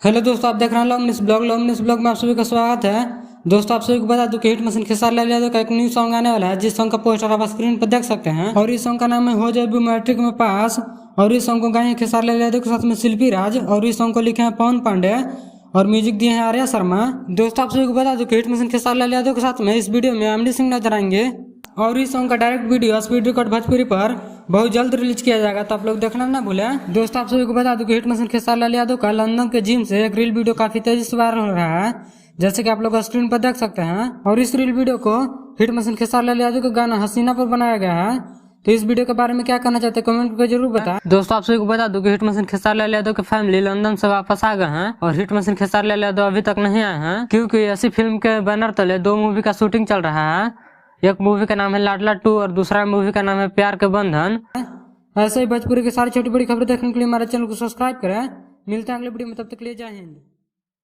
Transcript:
Hello दोस्तों, आप देख रहे हैं लॉमनिस ब्लॉग में आप सभी का स्वागत है। दोस्तों, आप सभी को बता दूं कि हिट मशीन खेसारी लाल यादव का एक न्यू सॉन्ग आने वाला है, जिस सॉन्ग का पोस्टर आप स्क्रीन पर देख सकते हैं। और इस सॉन्ग का नाम है हो जाए मैट्रिक में पास। और इस सॉन्ग को गाए हैं खेसारी लाल यादव के साथ में शिल्पी राज। और इस सॉन्ग को लिखे हैं पवन पांडे और म्यूजिक दिए हैं आर्या शर्मा। दोस्तों, आप सभी को बता दूं कि हिट मशीन खेसारी लाल यादव के साथ में इस वीडियो में एमडी सिंह नजर आएंगे। और इस सॉन्ग का direct video speed record Bhojpuri पर बहुत जल्द रिलीज किया जाएगा, तो आप लोग देखना ना भूलें। दोस्तों, आप सभी को बता दूं कि हिट मशीन खेसारी लाल यादव का लंदन के जिम से एक रील वीडियो काफी तेजी से वायरल हो रहा है, जैसे कि आप लोग स्क्रीन पर देख सकते हैं। और इस रील वीडियो को हिट मशीन खेसारी लाल यादव के गाना हसीना पर बनाया गया है। तो इस वीडियो के बारे में क्या कहना चाहते हैं कमेंट पे जरूर बताएं। दोस्तों, आप सभी को बता दूं कि हिट मशीन खेसारी लाल यादव की फैमिली लंदन से वापस आ गए हैं। और हिट मशीन खेसारी लाल यादव अभी तक नहीं आए हैं, क्योंकि ऐसी फिल्म के बैनर तले 2 मूवी का शूटिंग चल रहा है। एक मूवी का नाम है लाडला 2 और दूसरा मूवी का नाम है प्यार के बंधन। ऐसे ही भोजपुरी की सारी छोटी बड़ी खबरें देखने के लिए हमारे चैनल को सब्सक्राइब करें। मिलते हैं अगले वीडियो में, तब तक के लिए जय हिंद।